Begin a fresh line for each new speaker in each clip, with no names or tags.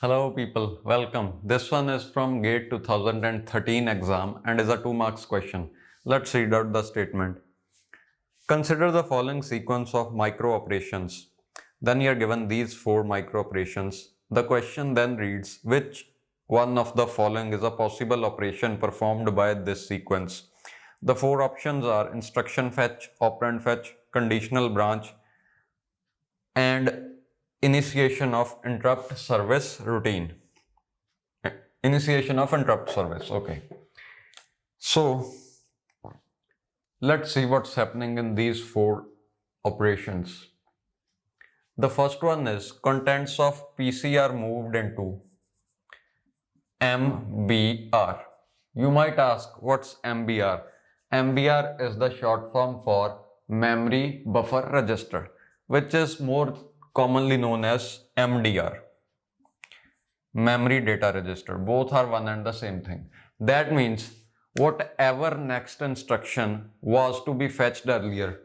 Hello people, welcome. This one is from GATE 2013 exam and is a 2 marks question. Let's read out the statement. Consider the following sequence of micro operations. Then you are given these 4 micro operations. The question then reads, which one of the following is a possible operation performed by this sequence? The 4 options are instruction fetch, operand fetch, conditional branch, and initiation of interrupt service routine. Initiation of interrupt service. Okay. So let's see what's happening in these 4 operations. The first one is contents of PC are moved into MBR. You might ask, what's MBR? MBR is the short form for memory buffer register, which is more commonly known as MDR, memory data register. Both are one and the same thing. That means whatever next instruction was to be fetched earlier,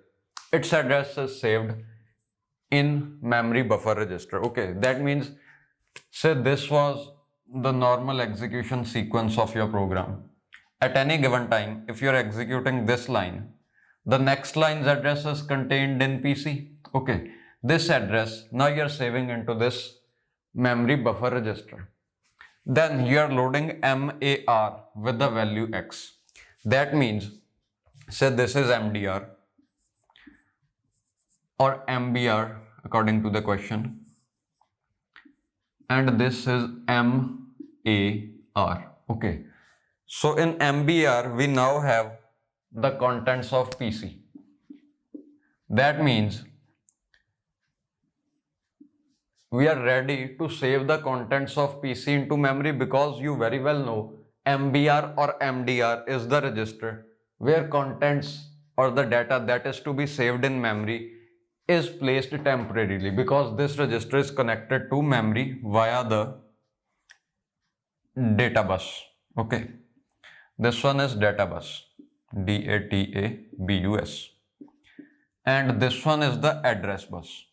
its address is saved in memory buffer register. Okay, that means say this was the normal execution sequence of your program. At any given time, if you're executing this line, the next line's address is contained in PC. Okay, this address now you're saving into this memory buffer register. Then you are loading MAR with the value X. That means, say this is MDR or MBR according to the question, and this is MAR. Okay, so in MBR we now have the contents of PC. That means we are ready to save the contents of PC into memory, because you very well know MBR or MDR is the register where contents or the data that is to be saved in memory is placed temporarily, because this register is connected to memory via the data bus. Okay, this one is data bus, DATABUS, and this one is the address bus.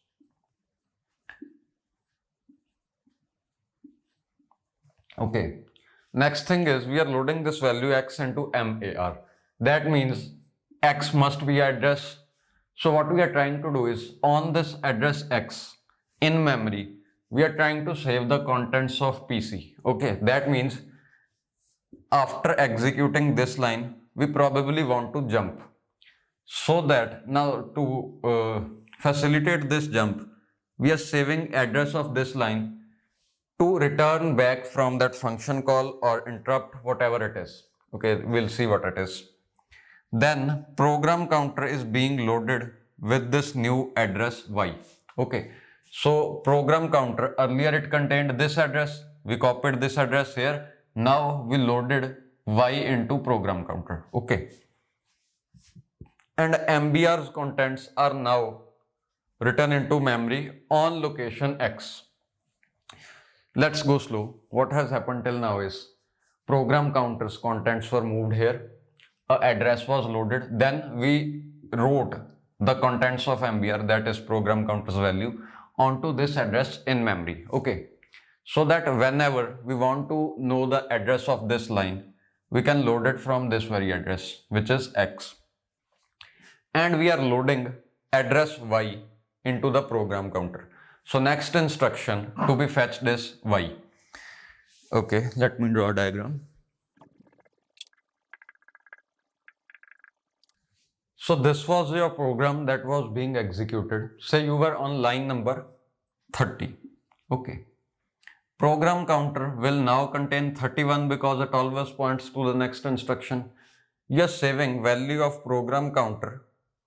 Okay, next thing is we are loading this value X into MAR. That means X must be address. So what we are trying to do is on this address X in memory, we are trying to save the contents of PC. Okay, that means after executing this line, we probably want to jump. So that now to facilitate this jump, we are saving address of this line to return back from that function call or interrupt, whatever it is. Okay, we'll see what it is. Then program counter is being loaded with this new address Y. Okay, so program counter, earlier it contained this address, we copied this address here, now we loaded Y into program counter. Okay, and MBR's contents are now written into memory on location X. Let's go slow. What has happened till now is program counter's contents were moved here, a address was loaded, then we wrote the contents of MBR, that is program counter's value, onto this address in memory. Okay, so that whenever we want to know the address of this line, we can load it from this very address, which is X, and we are loading address Y into the program counter. So next instruction to be fetched is Y. Okay, let me draw a diagram. So this was your program that was being executed. Say you were on line number 30. Okay. Program counter will now contain 31 because it always points to the next instruction. You are saving value of program counter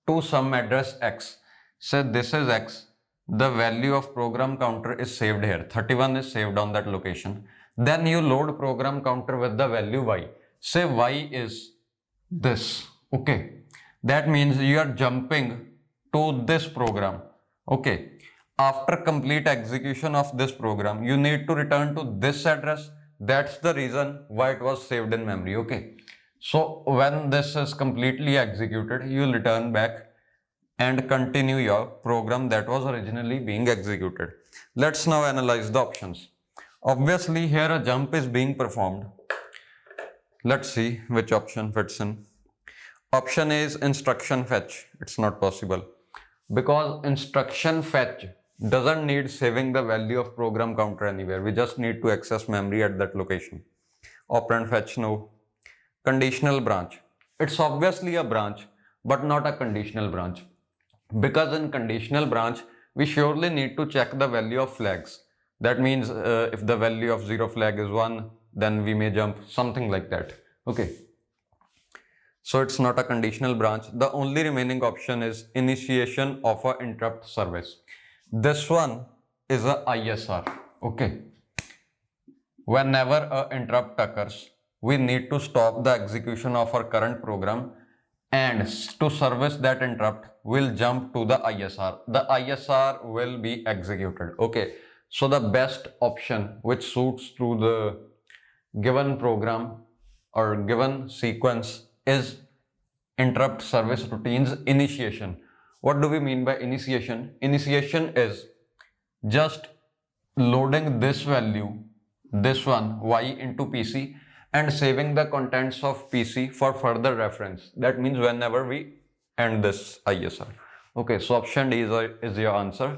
to some address X. Say this is X. The value of program counter is saved here. 31 is saved on that location. Then you load program counter with the value Y. Say Y is this. Okay. That means you are jumping to this program. Okay. After complete execution of this program, you need to return to this address. That's the reason why it was saved in memory. Okay. So when this is completely executed, you will return back and continue your program that was originally being executed. Let's now analyze the options. Obviously here a jump is being performed. Let's see which option fits in. Option A is instruction fetch. It's not possible because instruction fetch doesn't need saving the value of program counter anywhere. We just need to access memory at that location. Operand fetch, no. Conditional branch. It's obviously a branch, but not a conditional branch. Because in conditional branch, we surely need to check the value of flags. That means if the value of 0 flag is 1, then we may jump, something like that. Okay. So it's not a conditional branch. The only remaining option is initiation of an interrupt service. This one is a ISR. Okay. Whenever an interrupt occurs, we need to stop the execution of our current program, and to service that interrupt, we'll jump to the ISR. The ISR will be executed. Okay. So the best option which suits to the given program or given sequence is interrupt service routines initiation. What do we mean by initiation? Initiation is just loading this value, this one, y into PC, and saving the contents of PC for further reference. That means whenever we end this ISR. Okay, so option D is your answer.